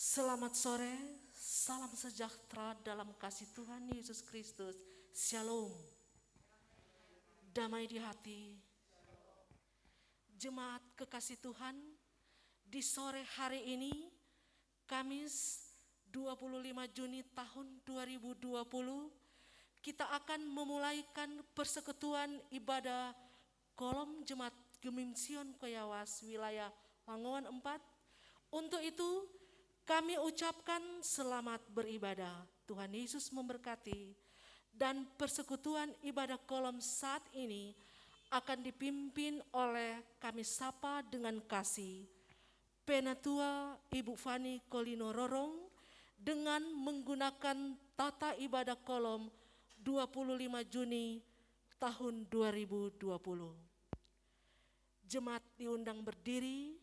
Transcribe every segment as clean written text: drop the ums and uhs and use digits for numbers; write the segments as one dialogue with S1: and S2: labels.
S1: Selamat sore, salam sejahtera dalam kasih Tuhan Yesus Kristus. Shalom. Damai di hati. Jemaat kekasih Tuhan, di sore hari ini, Kamis 25 Juni tahun 2020, kita akan memulaikan persekutuan ibadah Kolom Jemaat Gemim Sion Koyawas wilayah Manguan 4. Untuk itu, kami ucapkan selamat beribadah. Tuhan Yesus memberkati. Dan persekutuan ibadah kolom saat ini akan dipimpin oleh kami sapa dengan kasih Penatua Ibu Fani Kolino Rorong dengan menggunakan tata ibadah kolom 25 Juni tahun 2020. Jemaat diundang berdiri,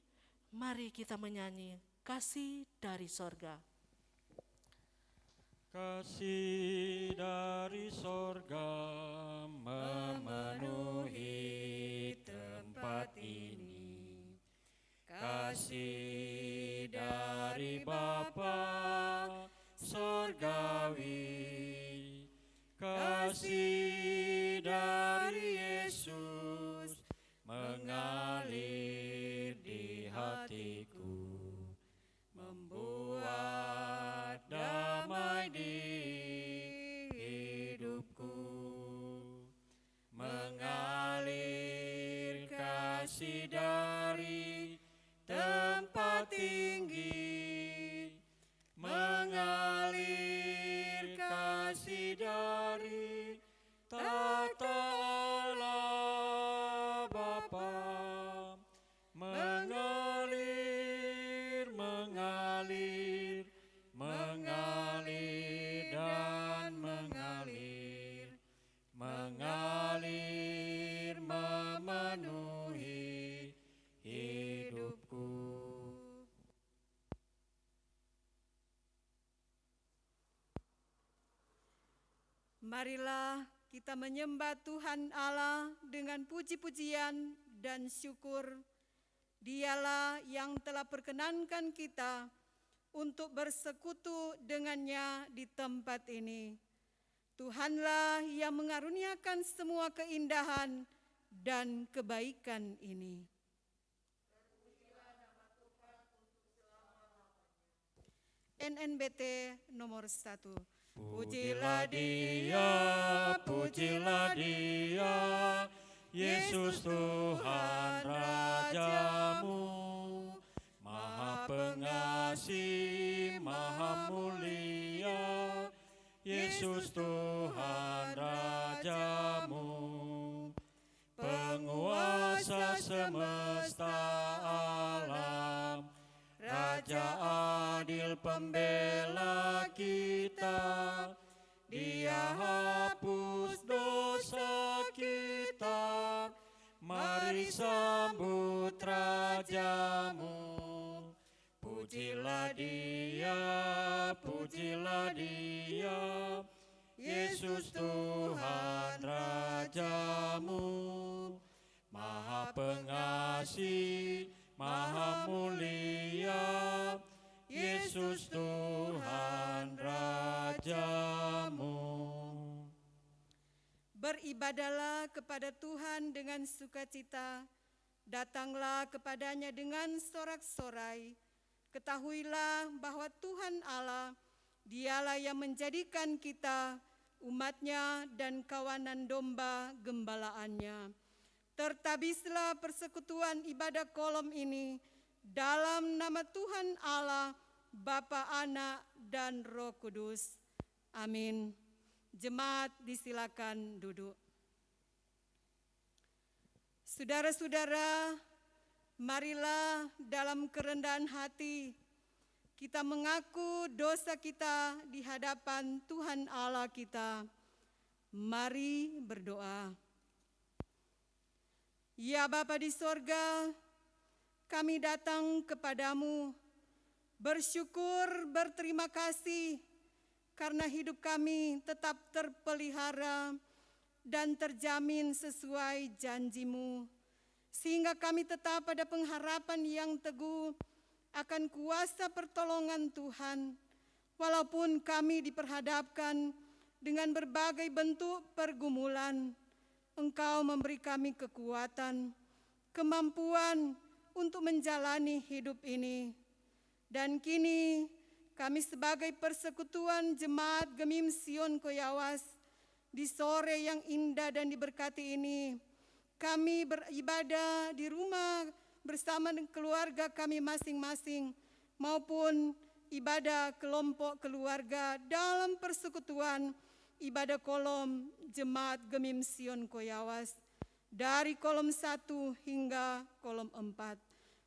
S1: mari kita menyanyi Kasih dari Sorga.
S2: Kasih dari sorga memenuhi tempat ini. Kasih dari Bapa sorgawi. Kasih dari Yesus mengalir di hatiku. Membuat damai di hidupku, mengalir kasih dari tempat tinggi, mengalir kasih dari tata Allah Bapa, mengalir dan mengalir memenuhi hidupku.
S3: Marilah kita menyembah Tuhan Allah dengan puji-pujian dan syukur. Dialah yang telah perkenankan kita untuk bersekutu dengannya di tempat ini. Tuhanlah yang mengaruniakan semua keindahan dan kebaikan ini. NNBT nomor 1.
S2: Pujilah dia, Yesus Tuhan Rajamu, Maha Pengasih, Maha Mulia, Yesus Tuhan Rajamu, Penguasa semesta alam, Raja adil pembela kita, Dia hapus dosa kita. Mari sambut Rajamu. Pujilah dia, Yesus Tuhan Rajamu, Maha Pengasih, Maha Mulia, Yesus Tuhan Rajamu.
S3: Beribadahlah kepada Tuhan dengan sukacita, datanglah kepadanya dengan sorak-sorai. Ketahuilah bahwa Tuhan Allah, Dialah yang menjadikan kita umat-Nya dan kawanan domba gembalaannya. Tertabislah persekutuan ibadah kolom ini dalam nama Tuhan Allah, Bapa, Anak, dan Roh Kudus. Amin. Jemaat disilakan duduk. Saudara-saudara, marilah dalam kerendahan hati kita mengaku dosa kita di hadapan Tuhan Allah kita. Mari berdoa. Ya Bapa di sorga, kami datang kepadamu, bersyukur, berterima kasih, karena hidup kami tetap terpelihara dan terjamin sesuai janji-Mu, sehingga kami tetap pada pengharapan yang teguh akan kuasa pertolongan Tuhan. Walaupun kami diperhadapkan dengan berbagai bentuk pergumulan, Engkau memberi kami kekuatan, kemampuan untuk menjalani hidup ini. Dan kini kami sebagai persekutuan Jemaat Gemim Sion Koyawas, di sore yang indah dan diberkati ini, kami beribadah di rumah bersama dengan keluarga kami masing-masing, maupun ibadah kelompok keluarga dalam persekutuan ibadah kolom Jemaat Gemim Sion Koyawas, dari kolom 1 hingga kolom 4,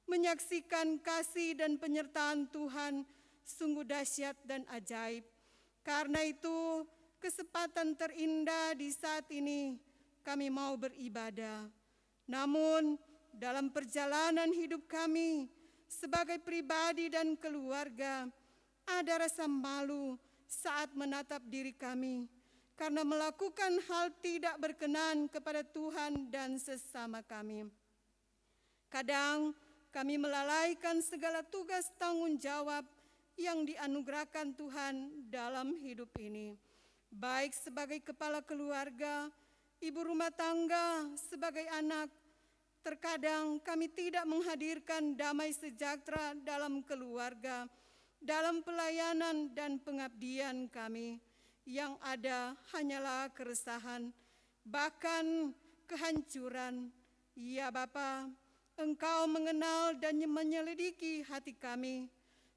S3: menyaksikan kasih dan penyertaan Tuhan sungguh dahsyat dan ajaib. Karena itu, kesempatan terindah di saat ini kami mau beribadah. Namun, dalam perjalanan hidup kami sebagai pribadi dan keluarga, ada rasa malu saat menatap diri kami karena melakukan hal tidak berkenan kepada Tuhan dan sesama kami. Kadang kami melalaikan segala tugas tanggung jawab yang dianugerahkan Tuhan dalam hidup ini, baik sebagai kepala keluarga, ibu rumah tangga, sebagai anak. Terkadang kami tidak menghadirkan damai sejahtera dalam keluarga, dalam pelayanan dan pengabdian kami. Yang ada hanyalah keresahan, bahkan kehancuran. Ya Bapa, Engkau mengenal dan menyelidiki hati kami.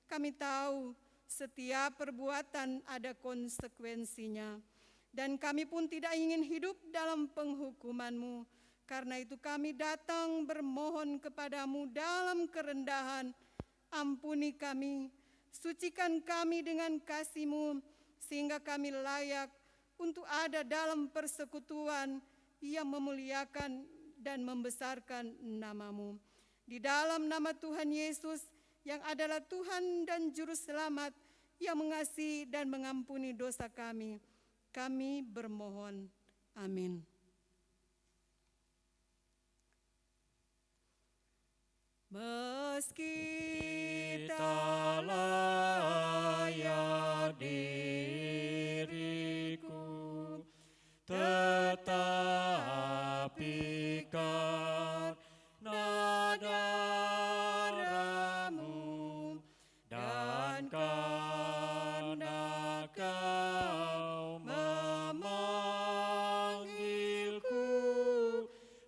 S3: Kami tahu setiap perbuatan ada konsekuensinya, dan kami pun tidak ingin hidup dalam penghukuman-Mu. Karena itu kami datang bermohon kepadamu dalam kerendahan. Ampuni kami, sucikan kami dengan kasih-Mu, sehingga kami layak untuk ada dalam persekutuan yang memuliakan dan membesarkan nama-Mu. Di dalam nama Tuhan Yesus yang adalah Tuhan dan Juru Selamat yang mengasihi dan mengampuni dosa kami, kami bermohon. Amin. Meski tak layak diriku, tetapi karena darah-Mu dan karena Kau memanggilku,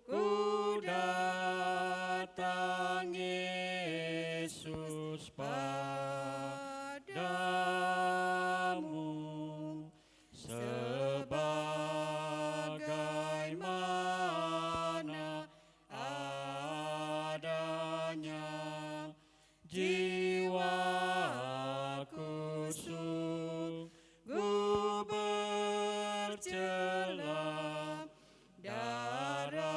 S3: ku datang Yesus padamu, sebagaimana adanya. Jiwaku sungguh bercela, darah-Mu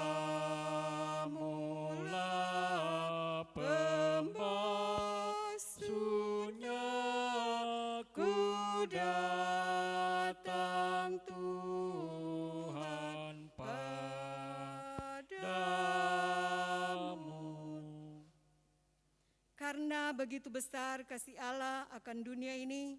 S3: lah pembasuhnya. Ku datang Tuhan padamu. Karena begitu besar kasih Allah akan dunia ini,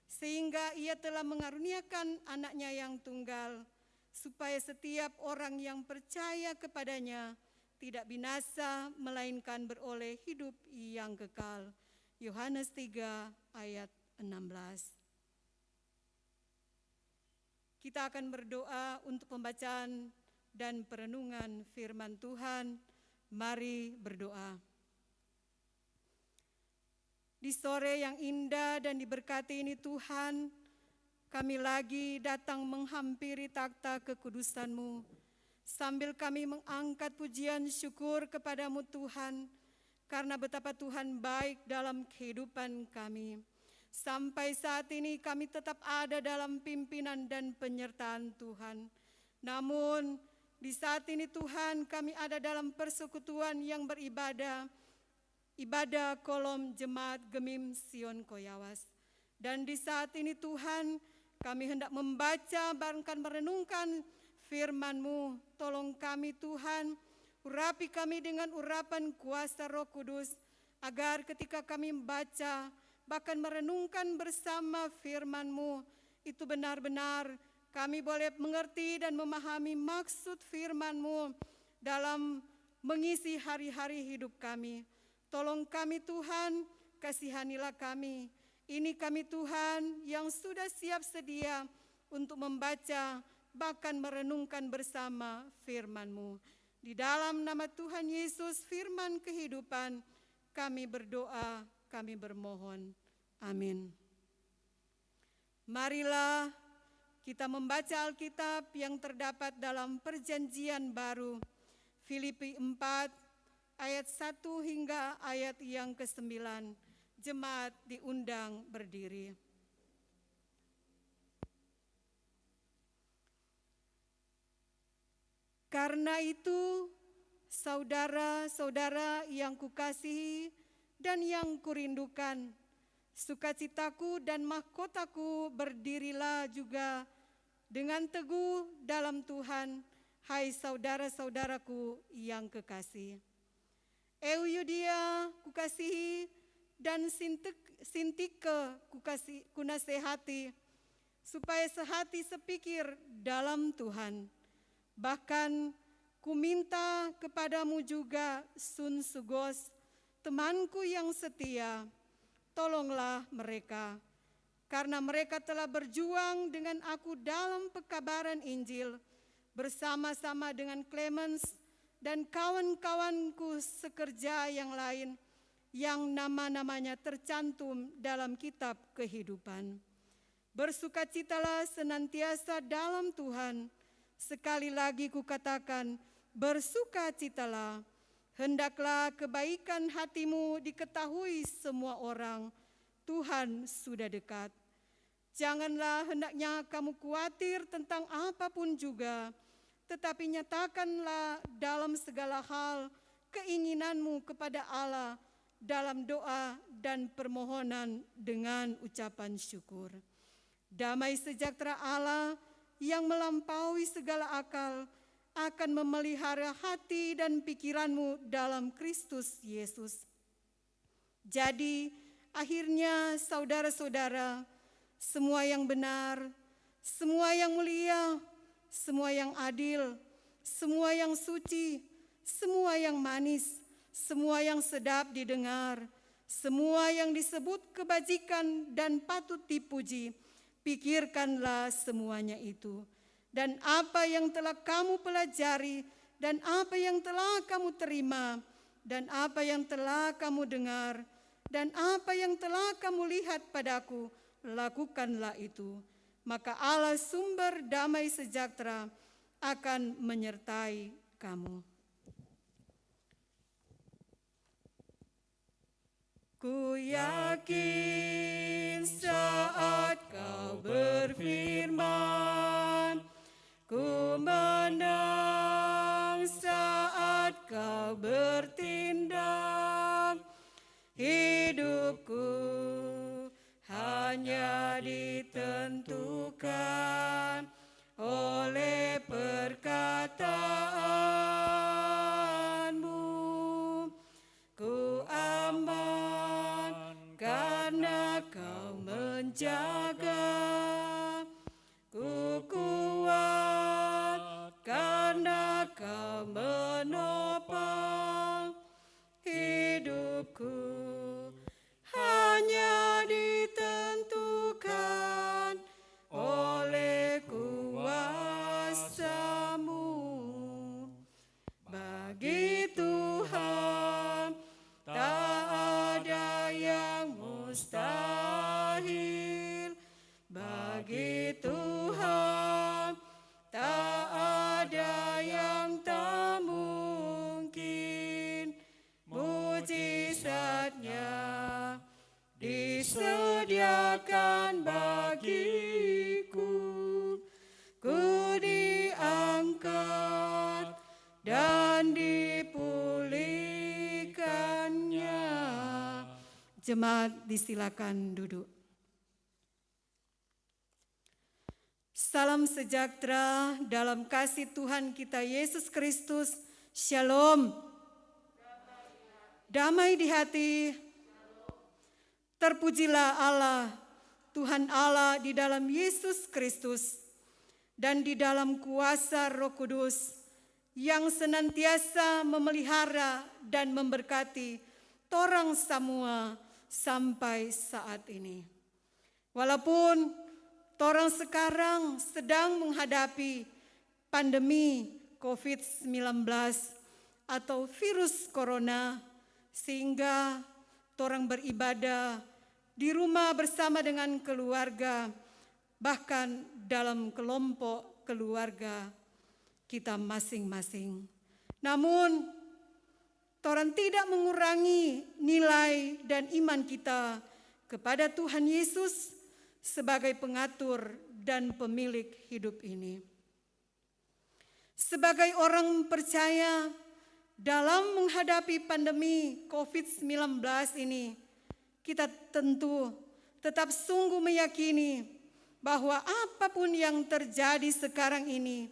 S3: sehingga Ia telah mengaruniakan anaknya yang tunggal, supaya setiap orang yang percaya kepadanya tidak binasa, melainkan beroleh hidup yang kekal. Yohanes 3 ayat 16. Kita akan berdoa untuk pembacaan dan perenungan firman Tuhan. Mari berdoa. Di sore yang indah dan diberkati ini Tuhan, kami lagi datang menghampiri takhta kekudusan-Mu, sambil kami mengangkat pujian syukur kepadamu Tuhan, karena betapa Tuhan baik dalam kehidupan kami. Sampai saat ini kami tetap ada dalam pimpinan dan penyertaan Tuhan. Namun di saat ini Tuhan, kami ada dalam persekutuan yang beribadah, ibadah kolom Jemaat Gemim Sion Koyawas. Dan di saat ini Tuhan, kami hendak membaca bahkan merenungkan firman-Mu. Tolong kami Tuhan, urapi kami dengan urapan kuasa Roh Kudus, agar ketika kami membaca, bahkan merenungkan bersama firman-Mu, itu benar-benar kami boleh mengerti dan memahami maksud firman-Mu dalam mengisi hari-hari hidup kami. Tolong kami Tuhan, kasihanilah kami. Ini kami Tuhan yang sudah siap sedia untuk membaca, bahkan merenungkan bersama firman-Mu. Di dalam nama Tuhan Yesus, firman kehidupan, kami berdoa, kami bermohon. Amin. Marilah kita membaca Alkitab yang terdapat dalam Perjanjian Baru, Filipi 4, ayat 1 hingga ayat yang ke-9. Jemaat diundang berdiri. Karena itu, saudara-saudara yang kukasihi dan yang kurindukan, sukacitaku dan mahkotaku, berdirilah juga dengan teguh dalam Tuhan, hai saudara-saudaraku yang kekasih. Euodia kukasihi dan Sintike kunasehati, supaya sehati sepikir dalam Tuhan. Bahkan ku minta kepadamu juga, Sunsugos, temanku yang setia, tolonglah mereka, karena mereka telah berjuang dengan aku dalam pekabaran Injil, bersama-sama dengan Clemens dan kawan-kawanku sekerja yang lain, yang nama-namanya tercantum dalam kitab kehidupan. Bersukacitalah senantiasa dalam Tuhan. Sekali lagi kukatakan, bersukacitalah. Hendaklah kebaikan hatimu diketahui semua orang. Tuhan sudah dekat. Janganlah hendaknya kamu khawatir tentang apapun juga, tetapi nyatakanlah dalam segala hal keinginanmu kepada Allah dalam doa dan permohonan dengan ucapan syukur. Damai sejahtera Allah yang melampaui segala akal akan memelihara hati dan pikiranmu dalam Kristus Yesus. Jadi akhirnya saudara-saudara, semua yang benar, semua yang mulia, semua yang adil, semua yang suci, semua yang manis, semua yang sedap didengar, semua yang disebut kebajikan dan patut dipuji, pikirkanlah semuanya itu. Dan apa yang telah kamu pelajari, dan apa yang telah kamu terima, dan apa yang telah kamu dengar, dan apa yang telah kamu lihat padaku, lakukanlah itu. Maka Allah sumber damai sejahtera akan menyertai kamu. Ku yakin saat kau berfirman, ku menang saat kau bertindak. Hidupku hanya ditentukan oleh perkataanmu. Ku aman karena kau menjaga. Ku kuat karena kau menopang. Hidupku hanya ditentukan oleh kuasa-Mu. Bagi Tuhan tak ada yang mustahil. Bagi Tuhan tak ada yang tak mungkin. Mujizatnya disediakan bagiku. Ku diangkat dan dipulihkannya. Jemaat disilakan duduk. Salam sejahtera dalam kasih Tuhan kita Yesus Kristus. Shalom. damai di hati. Terpujilah Allah, Tuhan Allah di dalam Yesus Kristus dan di dalam kuasa Roh Kudus yang senantiasa memelihara dan memberkati torang semua sampai saat ini. Walaupun torang sekarang sedang menghadapi pandemi COVID-19 atau virus corona, sehingga torang beribadah di rumah bersama dengan keluarga, bahkan dalam kelompok keluarga kita masing-masing. Namun, torang tidak mengurangi nilai dan iman kita kepada Tuhan Yesus sebagai pengatur dan pemilik hidup ini. Sebagai orang percaya, dalam menghadapi pandemi COVID-19 ini, kita tentu tetap sungguh meyakini bahwa apapun yang terjadi sekarang ini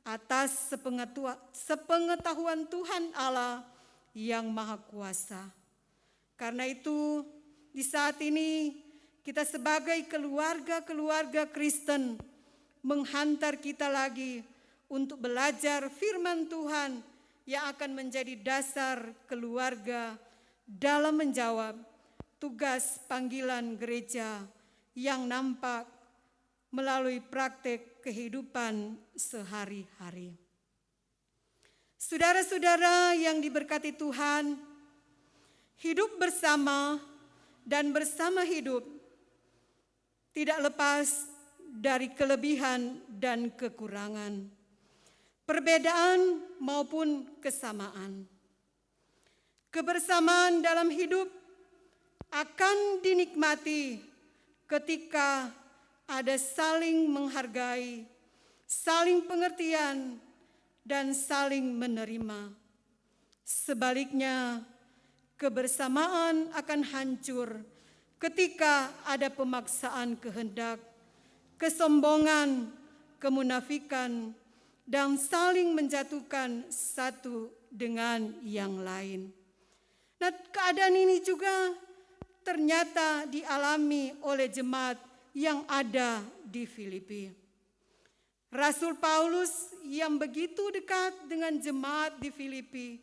S3: atas sepengetahuan Tuhan Allah yang Maha Kuasa. Karena itu, di saat ini kita sebagai keluarga-keluarga Kristen menghantar kita lagi untuk belajar firman Tuhan yang akan menjadi dasar keluarga dalam menjawab tugas panggilan gereja yang nampak melalui praktek kehidupan sehari-hari. Saudara-saudara yang diberkati Tuhan, hidup bersama dan bersama hidup tidak lepas dari kelebihan dan kekurangan, perbedaan maupun kesamaan. Kebersamaan dalam hidup akan dinikmati ketika ada saling menghargai, saling pengertian, dan saling menerima. Sebaliknya, kebersamaan akan hancur ketika ada pemaksaan kehendak, kesombongan, kemunafikan, dan saling menjatuhkan satu dengan yang lain. Nah, keadaan ini juga ternyata dialami oleh jemaat yang ada di Filipi. Rasul Paulus yang begitu dekat dengan jemaat di Filipi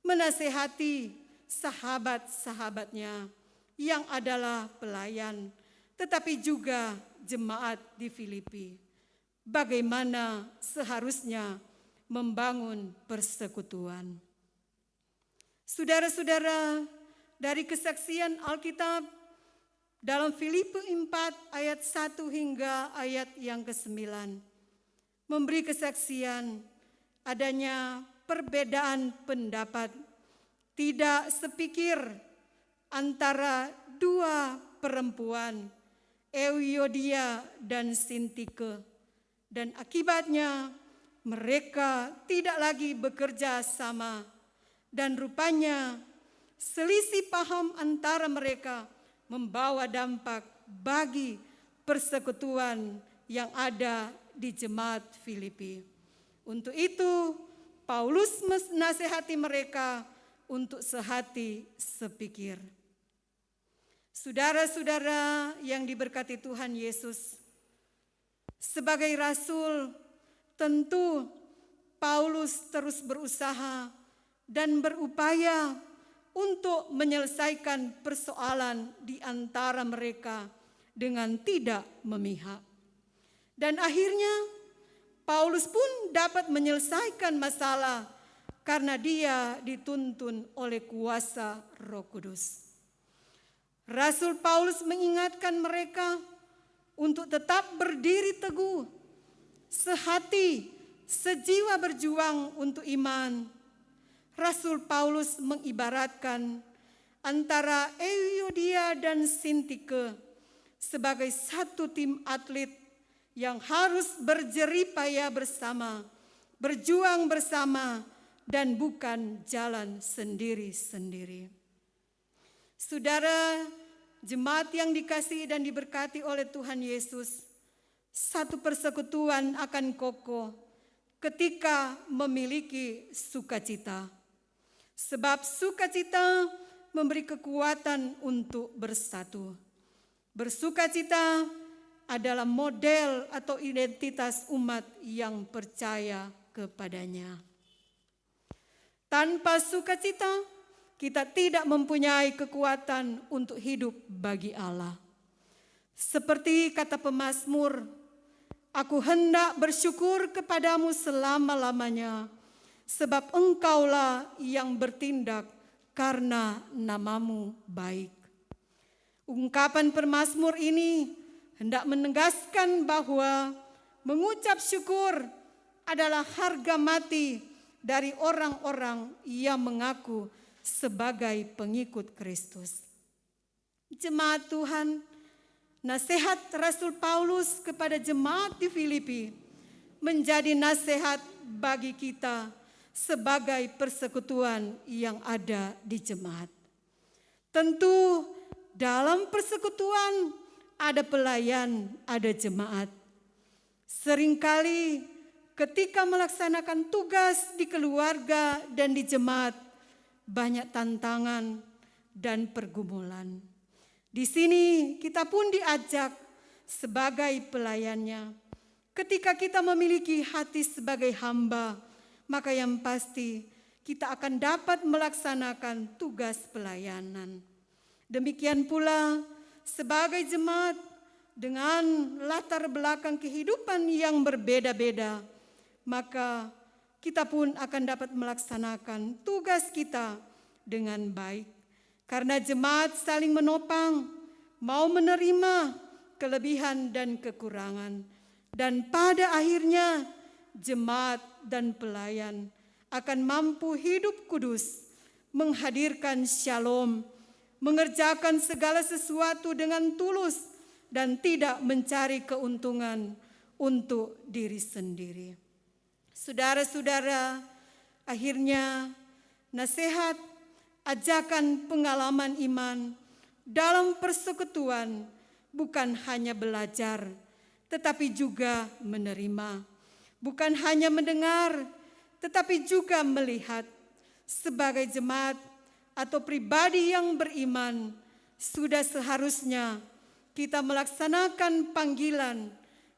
S3: menasehati sahabat-sahabatnya yang adalah pelayan, tetapi juga jemaat di Filipi, bagaimana seharusnya membangun persekutuan. Saudara-saudara, dari kesaksian Alkitab dalam Filipi 4 ayat 1 hingga ayat yang ke-9 memberi kesaksian adanya perbedaan pendapat, tidak sepikir antara dua perempuan, Euodia dan Sintike, dan akibatnya mereka tidak lagi bekerja sama, dan rupanya selisih paham antara mereka membawa dampak bagi persekutuan yang ada di jemaat Filipi. Untuk itu, Paulus menasihati mereka untuk sehati sepikir. Saudara-saudara yang diberkati Tuhan Yesus, sebagai rasul, tentu Paulus terus berusaha dan berupaya untuk menyelesaikan persoalan di antara mereka dengan tidak memihak. Dan akhirnya Paulus pun dapat menyelesaikan masalah karena dia dituntun oleh kuasa Roh Kudus. Rasul Paulus mengingatkan mereka untuk tetap berdiri teguh, sehati, sejiwa berjuang untuk iman. Rasul Paulus mengibaratkan antara Euodia dan Sintike sebagai satu tim atlet yang harus berjeripaya bersama, berjuang bersama, dan bukan jalan sendiri-sendiri. Saudara, jemaat yang dikasihi dan diberkati oleh Tuhan Yesus, satu persekutuan akan kokoh ketika memiliki sukacita. Sebab sukacita memberi kekuatan untuk bersatu. Bersukacita adalah model atau identitas umat yang percaya kepadanya. Tanpa sukacita, kita tidak mempunyai kekuatan untuk hidup bagi Allah. Seperti kata pemazmur, aku hendak bersyukur kepadamu selama-lamanya, sebab engkaulah yang bertindak karena namamu baik. Ungkapan pemazmur ini hendak menegaskan bahwa mengucap syukur adalah harga mati dari orang-orang yang mengaku sebagai pengikut Kristus. Jemaat Tuhan, nasihat Rasul Paulus kepada jemaat di Filipi menjadi nasihat bagi kita sebagai persekutuan yang ada di jemaat. Tentu dalam persekutuan ada pelayan, ada jemaat. Seringkali ketika melaksanakan tugas di keluarga dan di jemaat, banyak tantangan dan pergumulan. Di sini kita pun diajak sebagai pelayannya. Ketika kita memiliki hati sebagai hamba, maka yang pasti kita akan dapat melaksanakan tugas pelayanan. Demikian pula sebagai jemaat dengan latar belakang kehidupan yang berbeda-beda, maka kita pun akan dapat melaksanakan tugas kita dengan baik. Karena jemaat saling menopang, mau menerima kelebihan dan kekurangan. Dan pada akhirnya jemaat dan pelayan akan mampu hidup kudus, menghadirkan shalom, mengerjakan segala sesuatu dengan tulus dan tidak mencari keuntungan untuk diri sendiri. Saudara-saudara, akhirnya nasihat, ajakan pengalaman iman dalam persekutuan bukan hanya belajar, tetapi juga menerima. Bukan hanya mendengar, tetapi juga melihat. Sebagai jemaat atau pribadi yang beriman, sudah seharusnya kita melaksanakan panggilan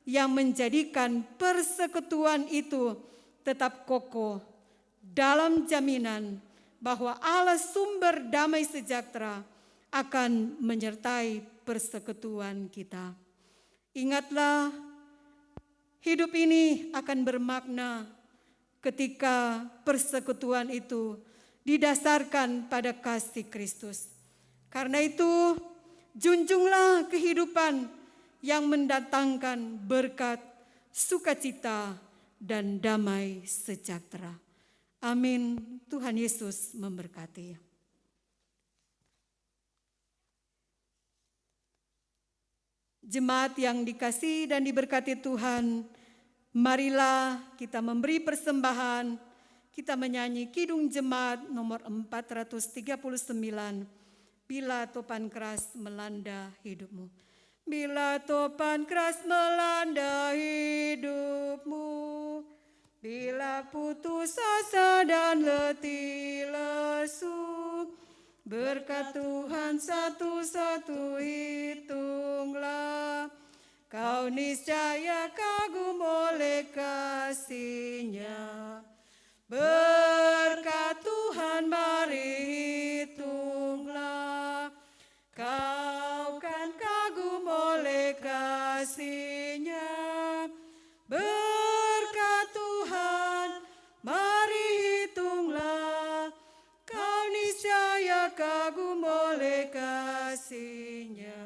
S3: yang menjadikan persekutuan itu tetap kokoh dalam jaminan bahwa Allah sumber damai sejahtera akan menyertai persekutuan kita. Ingatlah, hidup ini akan bermakna ketika persekutuan itu didasarkan pada kasih Kristus. Karena itu, junjunglah kehidupan yang mendatangkan berkat, sukacita, dan damai sejahtera. Amin. Tuhan Yesus memberkati. Jemaat yang dikasihi dan diberkati Tuhan, marilah kita memberi persembahan. Kita menyanyi Kidung Jemaat nomor 439, Bila Topan Keras Melanda Hidupmu. Bila topan keras melanda hidupmu, bila putus asa dan letih lesu, berkat Tuhan satu-satu hitunglah, kau niscaya kagum oleh kasih-Nya. Berkat Tuhan mari hitunglah, kau kan kagum oleh kasih-Nya. Berkat Tuhan mari hitunglah, kau niscaya kagum oleh kasih-Nya.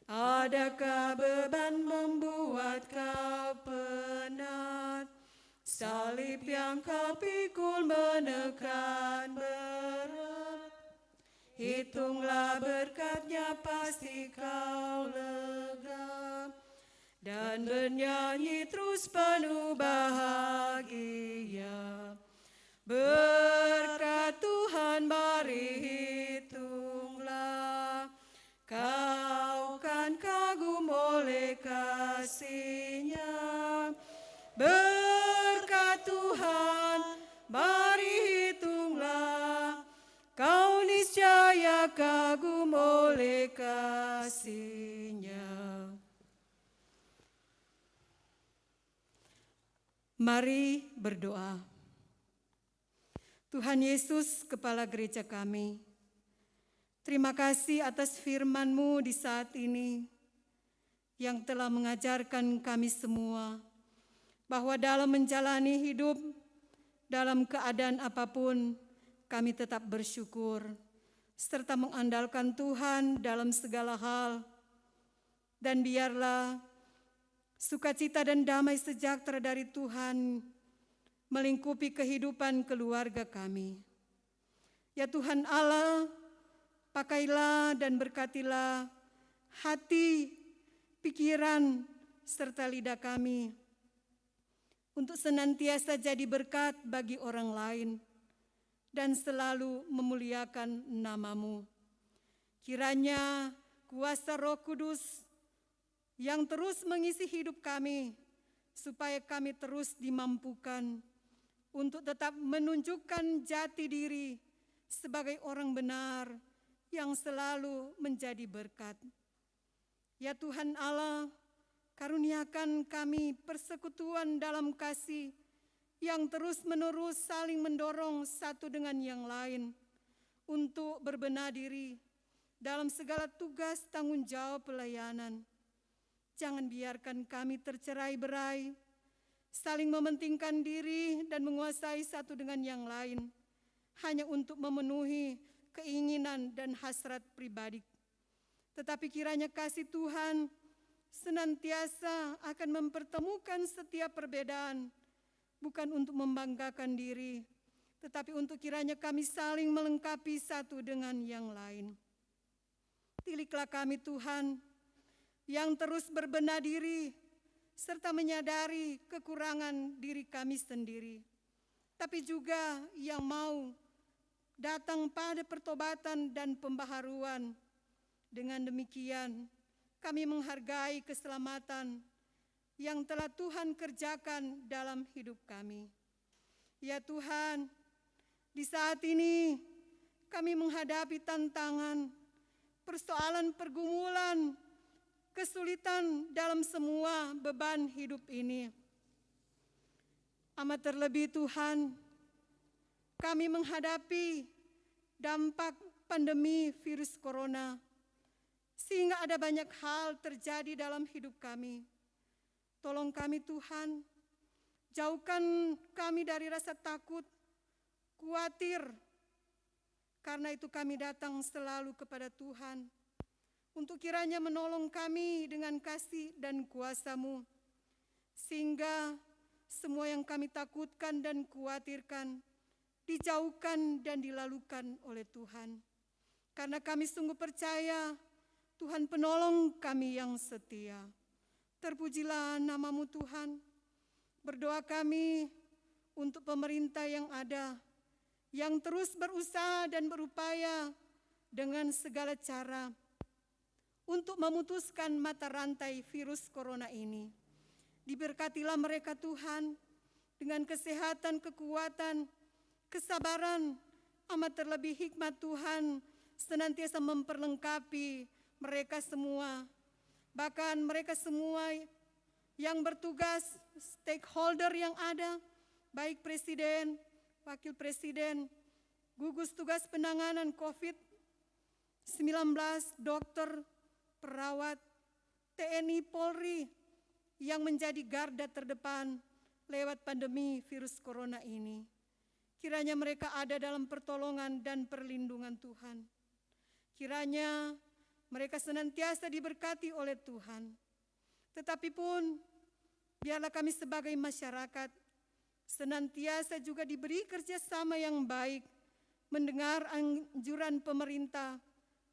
S3: Adakah beban membuat kau penat? Salib yang kau pikul menekan berat. Hitunglah berkat-Nya pasti kau lega, dan bernyanyi terus penuh bahagia. Berkat Tuhan mari hitunglah, kau kan kagum oleh kasih-Nya. Berkat Tuhan mari hitunglah, Mari berdoa. Tuhan Yesus, Kepala Gereja kami, terima kasih atas firman-Mu di saat ini yang telah mengajarkan kami semua bahwa dalam menjalani hidup, dalam keadaan apapun, kami tetap bersyukur serta mengandalkan Tuhan dalam segala hal. Dan biarlah sukacita dan damai sejahtera dari Tuhan melingkupi kehidupan keluarga kami. Ya Tuhan Allah, pakailah dan berkatilah hati, pikiran, serta lidah kami untuk senantiasa jadi berkat bagi orang lain dan selalu memuliakan nama-Mu. Kiranya kuasa Roh Kudus yang terus mengisi hidup kami, supaya kami terus dimampukan untuk tetap menunjukkan jati diri sebagai orang benar yang selalu menjadi berkat. Ya Tuhan Allah, karuniakan kami persekutuan dalam kasih yang terus-menerus saling mendorong satu dengan yang lain untuk berbenah diri dalam segala tugas tanggung jawab pelayanan. Jangan biarkan kami tercerai-berai, saling mementingkan diri dan menguasai satu dengan yang lain, hanya untuk memenuhi keinginan dan hasrat pribadi. Tetapi kiranya kasih Tuhan senantiasa akan mempertemukan setiap perbedaan, bukan untuk membanggakan diri, tetapi untuk kiranya kami saling melengkapi satu dengan yang lain. Tiliklah kami Tuhan, yang terus berbenah diri, serta menyadari kekurangan diri kami sendiri, tapi juga yang mau datang pada pertobatan dan pembaharuan. Dengan demikian, kami menghargai keselamatan yang telah Tuhan kerjakan dalam hidup kami. Ya Tuhan, di saat ini kami menghadapi tantangan, persoalan, pergumulan, kesulitan dalam semua beban hidup ini. Amat terlebih Tuhan, kami menghadapi dampak pandemi virus corona, sehingga ada banyak hal terjadi dalam hidup kami. Tolong kami Tuhan, jauhkan kami dari rasa takut, khawatir. Karena itu kami datang selalu kepada Tuhan, untuk kiranya menolong kami dengan kasih dan kuasa-Mu, sehingga semua yang kami takutkan dan khawatirkan dijauhkan dan dilalukan oleh Tuhan. Karena kami sungguh percaya Tuhan penolong kami yang setia. Terpujilah nama-Mu Tuhan. Berdoa kami untuk pemerintah yang ada, yang terus berusaha dan berupaya dengan segala cara untuk memutuskan mata rantai virus corona ini. Diberkatilah mereka Tuhan dengan kesehatan, kekuatan, kesabaran, amat terlebih hikmat Tuhan senantiasa memperlengkapi mereka semua, bahkan mereka semua yang bertugas, stakeholder yang ada, baik presiden, wakil presiden, gugus tugas penanganan COVID-19, dokter, perawat, TNI, Polri, yang menjadi garda terdepan lewat pandemi virus corona ini. Kiranya mereka ada dalam pertolongan dan perlindungan Tuhan. Kiranya mereka senantiasa diberkati oleh Tuhan. Tetapi pun, biarlah kami sebagai masyarakat senantiasa juga diberi kerjasama yang baik, mendengar anjuran pemerintah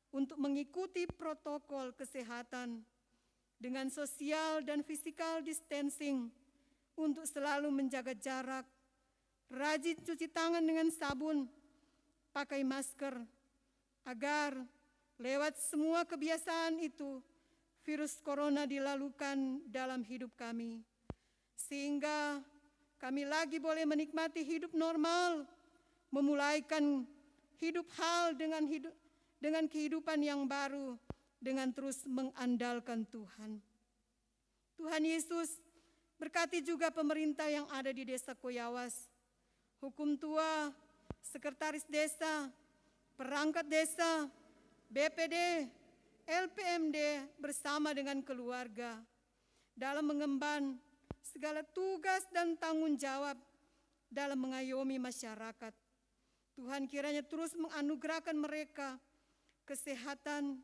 S3: untuk mengikuti protokol kesehatan dengan social dan physical distancing, untuk selalu menjaga jarak, rajin cuci tangan dengan sabun, pakai masker, agar lewat semua kebiasaan itu, virus corona dilalukan dalam hidup kami, sehingga kami lagi boleh menikmati hidup normal, memulaikan hidup hal dengan kehidupan yang baru, dengan terus mengandalkan Tuhan. Tuhan Yesus, Berkati juga pemerintah yang ada di Desa Koyawas, hukum tua, sekretaris desa, perangkat desa, BPD, LPMD bersama dengan keluarga dalam mengemban segala tugas dan tanggung jawab dalam mengayomi masyarakat. Tuhan kiranya terus menganugerahkan mereka kesehatan,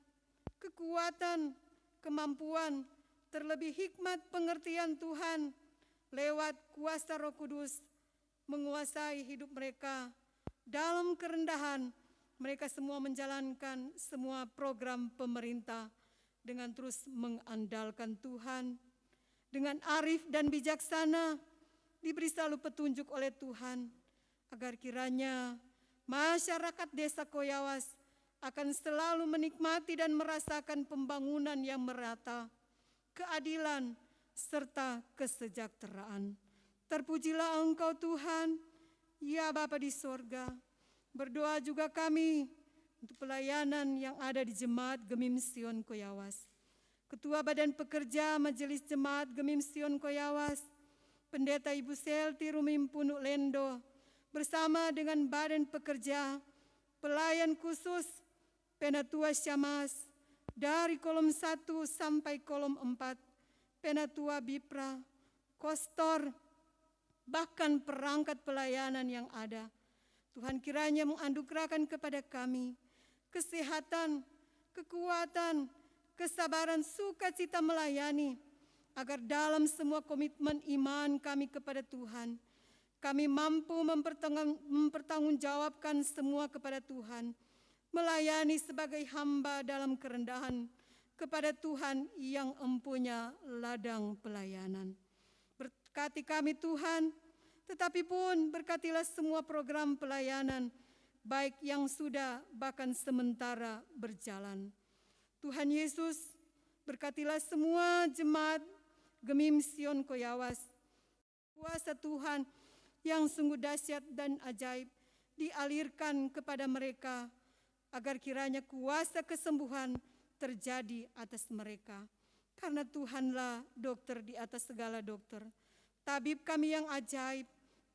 S3: kekuatan, kemampuan, terlebih hikmat pengertian Tuhan lewat kuasa Roh Kudus menguasai hidup mereka. Dalam kerendahan mereka semua menjalankan semua program pemerintah dengan terus mengandalkan Tuhan. Dengan arif dan bijaksana diberi selalu petunjuk oleh Tuhan, agar kiranya masyarakat Desa Koyawas akan selalu menikmati dan merasakan pembangunan yang merata, keadilan, serta kesejahteraan. Terpujilah Engkau Tuhan, ya Bapa di sorga. Berdoa juga kami untuk pelayanan yang ada di Jemaat Gemim Sion Koyawas. Ketua Badan Pekerja Majelis Jemaat Gemim Sion Koyawas, Pendeta Ibu Selti Rumim Punuk Lendo, bersama dengan Badan Pekerja, pelayan khusus, Penatua Syamas, dari kolom 1 sampai kolom 4, Penatua Bipra, Kostor, bahkan perangkat pelayanan yang ada. Tuhan kiranya menganugerahkan kepada kami kesehatan, kekuatan, kesabaran, sukacita melayani, agar dalam semua komitmen iman kami kepada Tuhan, kami mampu mempertanggungjawabkan semua kepada Tuhan, melayani sebagai hamba dalam kerendahan kepada Tuhan yang empunya ladang pelayanan. Berkati kami Tuhan, tetapi pun berkatilah semua program pelayanan, baik yang sudah bahkan sementara berjalan. Tuhan Yesus, berkatilah semua jemaat Gemim Sion Koyawas. Kuasa Tuhan yang sungguh dahsyat dan ajaib dialirkan kepada mereka, agar kiranya kuasa kesembuhan terjadi atas mereka. Karena Tuhanlah dokter di atas segala dokter, tabib kami yang ajaib,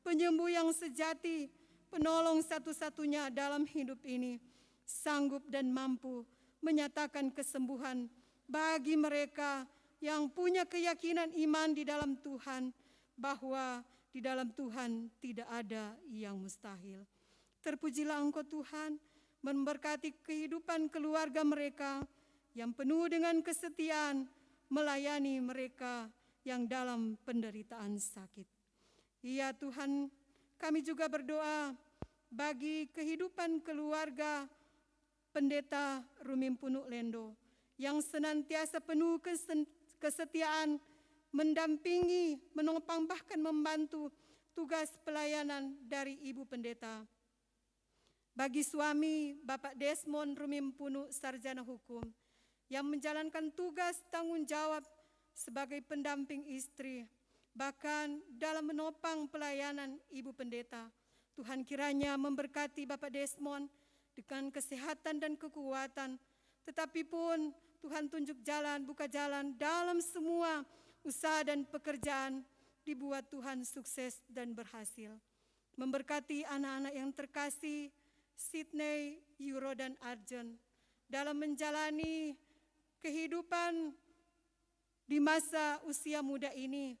S3: penyembuh yang sejati, penolong satu-satunya dalam hidup ini, sanggup dan mampu menyatakan kesembuhan bagi mereka yang punya keyakinan iman di dalam Tuhan, bahwa di dalam Tuhan tidak ada yang mustahil. Terpujilah Engkau Tuhan, memberkati kehidupan keluarga mereka yang penuh dengan kesetiaan, melayani mereka yang dalam penderitaan sakit. Ya Tuhan, kami juga berdoa bagi kehidupan keluarga Pendeta Rumim Punuk Lendo yang senantiasa penuh kesetiaan, mendampingi, menopang, bahkan membantu tugas pelayanan dari Ibu Pendeta. Bagi suami Bapak Desmond Rumim Punuk, sarjana hukum, yang menjalankan tugas tanggung jawab sebagai pendamping istri, bahkan dalam menopang pelayanan Ibu Pendeta. Tuhan kiranya memberkati Bapak Desmond dengan kesehatan dan kekuatan, tetapi pun Tuhan tunjuk jalan, buka jalan dalam semua usaha dan pekerjaan, dibuat Tuhan sukses dan berhasil. Memberkati anak-anak yang terkasih, Sydney, Euro, dan Arjen, dalam menjalani kehidupan di masa usia muda ini.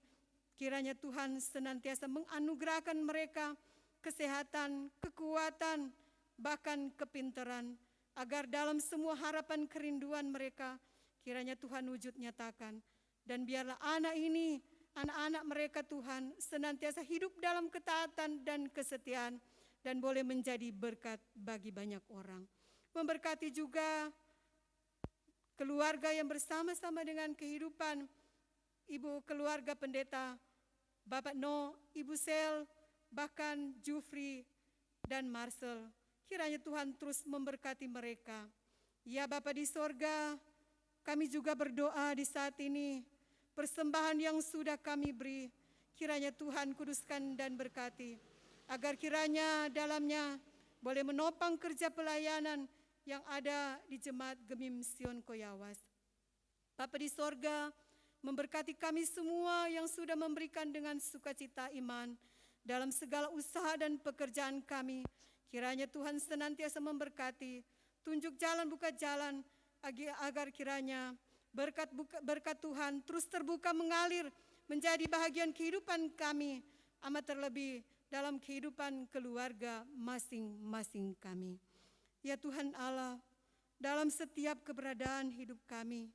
S3: Kiranya Tuhan senantiasa menganugerahkan mereka kesehatan, kekuatan, bahkan kepintaran, agar dalam semua harapan kerinduan mereka, kiranya Tuhan wujud nyatakan. Dan biarlah anak-anak mereka Tuhan, senantiasa hidup dalam ketaatan dan kesetiaan, dan boleh menjadi berkat bagi banyak orang. Memberkati juga keluarga yang bersama-sama dengan kehidupan Ibu keluarga Pendeta, Bapak No, Ibu Sel, bahkan Jufri dan Marcel. Kiranya Tuhan terus memberkati mereka. Ya Bapa di sorga, kami juga berdoa di saat ini, persembahan yang sudah kami beri, kiranya Tuhan kuduskan dan berkati, agar kiranya dalamnya boleh menopang kerja pelayanan yang ada di Jemaat Gemim Sion Koyawas. Bapa di sorga, memberkati kami semua yang sudah memberikan dengan sukacita iman dalam segala usaha dan pekerjaan kami. Kiranya Tuhan senantiasa memberkati, tunjuk jalan, buka jalan, agar kiranya berkat Tuhan terus terbuka mengalir menjadi bahagian kehidupan kami, amat terlebih dalam kehidupan keluarga masing-masing kami. Ya Tuhan Allah, dalam setiap keberadaan hidup kami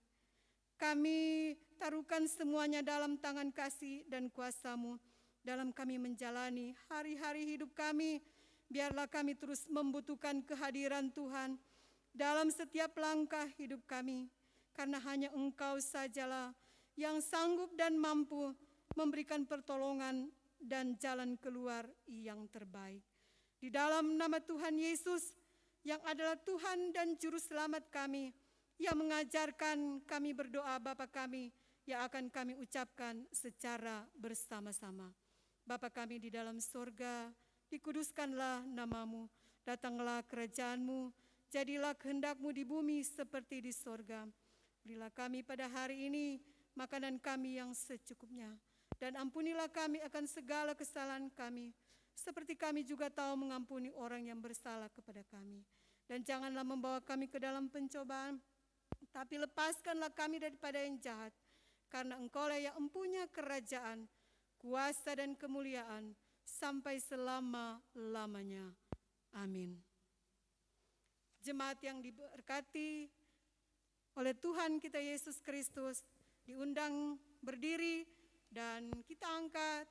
S3: taruhkan semuanya dalam tangan kasih dan kuasa-Mu. Dalam kami menjalani hari-hari hidup kami, biarlah kami terus membutuhkan kehadiran Tuhan dalam setiap langkah hidup kami, karena hanya Engkau sajalah yang sanggup dan mampu memberikan pertolongan dan jalan keluar yang terbaik. Di dalam nama Tuhan Yesus, yang adalah Tuhan dan Juru Selamat kami, yang mengajarkan kami berdoa Bapa kami, yang akan kami ucapkan secara bersama-sama. Bapa kami di dalam sorga, dikuduskanlah nama-Mu, datanglah kerajaan-Mu, jadilah kehendak-Mu di bumi seperti di sorga. Berilah kami pada hari ini makanan kami yang secukupnya, dan ampunilah kami akan segala kesalahan kami, seperti kami juga tahu mengampuni orang yang bersalah kepada kami. Dan janganlah membawa kami ke dalam pencobaan, tapi lepaskanlah kami daripada yang jahat, karena Engkaulah yang empunya kerajaan, kuasa dan kemuliaan sampai selama-lamanya. Amin. Jemaat yang diberkati oleh Tuhan kita Yesus Kristus, diundang berdiri dan kita angkat,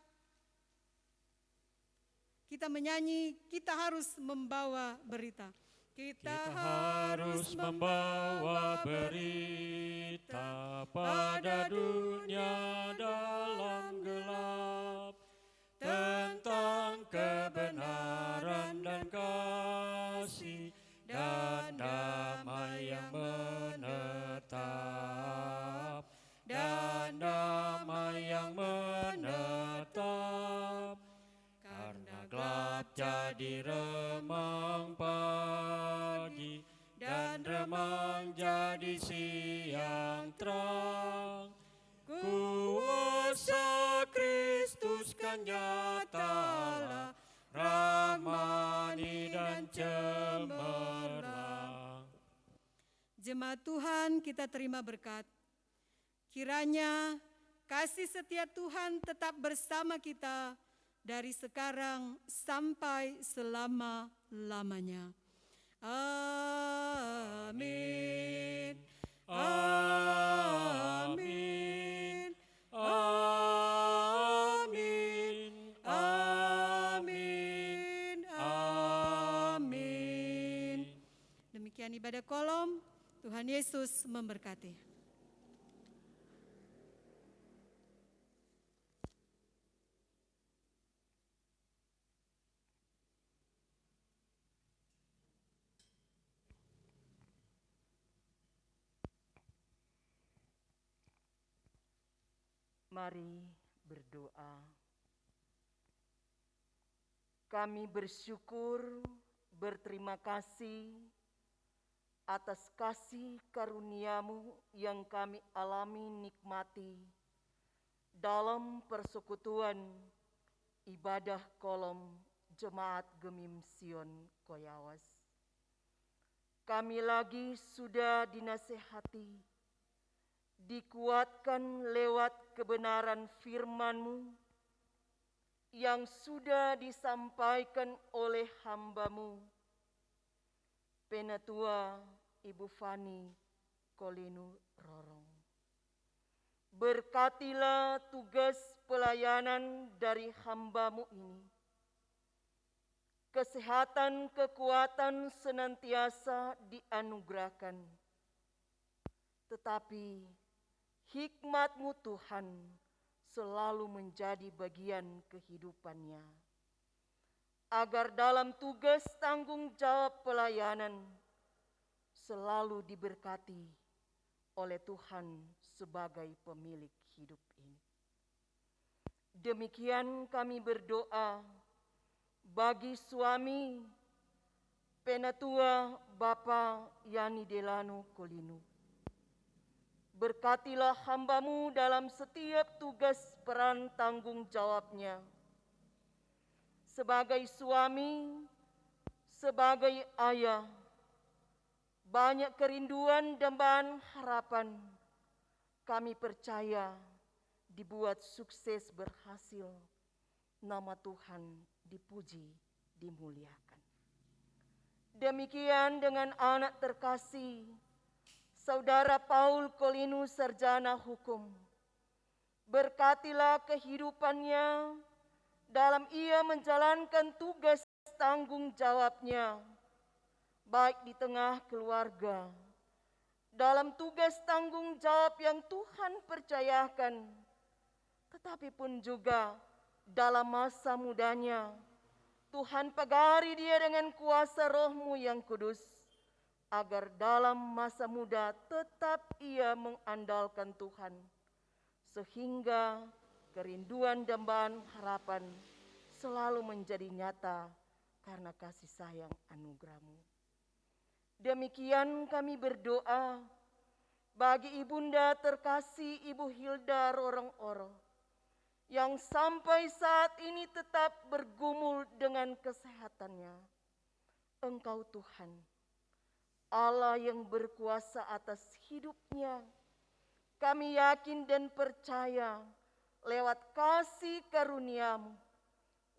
S3: kita menyanyi, kita harus membawa berita.
S2: Kita harus membawa berita pada dunia dalam gelap, tentang kebenaran dan kasih dan damai yang menetap, dan damai yang menetap. Karena gelap jadi remang pagi, dan remang jadi siang terang. Kuasa Kristus kan nyatalah, rahmani dan cemerlang.
S3: Jemaat Tuhan, kita terima berkat. Kiranya kasih setia Tuhan tetap bersama kita dari sekarang sampai selama-lamanya. Amin. Amin. Amin. Amin. Amin. Demikian ibadah kolom. Tuhan Yesus memberkati.
S4: Mari berdoa. Kami bersyukur, berterima kasih atas kasih karunia-Mu yang kami alami nikmati dalam persekutuan ibadah kolom Jemaat Gemim Sion Koyawas. Kami lagi sudah dinasehati, dikuatkan lewat kebenaran firman-Mu yang sudah disampaikan oleh hamba-Mu, Penatua Ibu Fani Kolinu Rorong. Berkatilah tugas pelayanan dari hamba-Mu ini. Kesehatan, kekuatan senantiasa dianugerahkan. Tetapi hikmat-Mu Tuhan selalu menjadi bagian kehidupannya, agar dalam tugas tanggung jawab pelayanan selalu diberkati oleh Tuhan sebagai pemilik hidup ini. Demikian kami berdoa bagi suami Penatua Bapak Yani Delano Kolinu, Berkatilah hamba-Mu dalam setiap tugas peran tanggung jawabnya. Sebagai suami, sebagai ayah, banyak kerinduan dan harapan kami percaya dibuat sukses berhasil. Nama Tuhan dipuji, dimuliakan. Demikian dengan anak terkasih, Saudara Paul Kolinus Sarjana Hukum. Berkatilah kehidupannya dalam ia menjalankan tugas tanggung jawabnya, baik di tengah keluarga, dalam tugas tanggung jawab yang Tuhan percayakan, tetapi pun juga dalam masa mudanya. Tuhan pagari dia dengan kuasa Roh-Mu yang kudus, agar dalam masa muda tetap ia mengandalkan Tuhan, sehingga kerinduan dan harapan selalu menjadi nyata karena kasih sayang anugerah-Mu. Demikian kami berdoa bagi Ibunda terkasih Ibu Hilda Rorong-Oro, yang sampai saat ini tetap bergumul dengan kesehatannya. Engkau Tuhan, Allah yang berkuasa atas hidupnya. Kami yakin dan percaya lewat kasih karunia-Mu,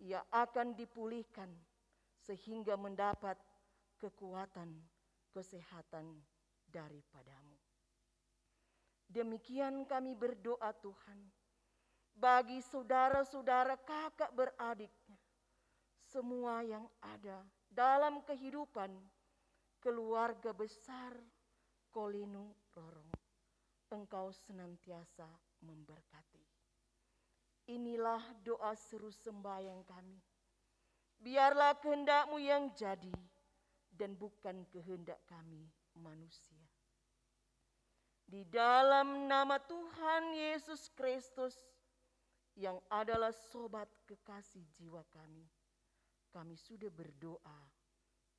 S4: ia akan dipulihkan sehingga mendapat kekuatan, kesehatan daripada-Mu. Demikian kami berdoa Tuhan, bagi saudara-saudara kakak beradiknya, semua yang ada dalam kehidupan keluarga besar Kolinu Rorong. Engkau senantiasa memberkati. Inilah doa seru sembahyang kami. Biarlah kehendak-Mu yang jadi dan bukan kehendak kami manusia. Di dalam nama Tuhan Yesus Kristus yang adalah sobat kekasih jiwa kami sudah berdoa,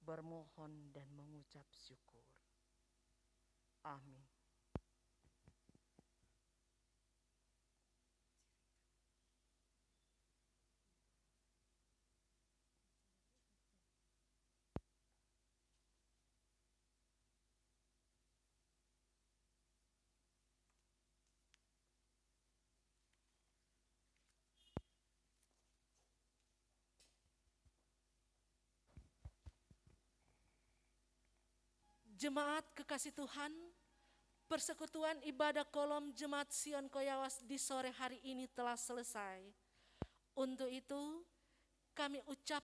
S4: bermohon dan mengucap syukur. Amin.
S1: Jemaat kekasih Tuhan, persekutuan ibadah kolom Jemaat Sion Koyawas di sore hari ini telah selesai. Untuk itu, kami ucap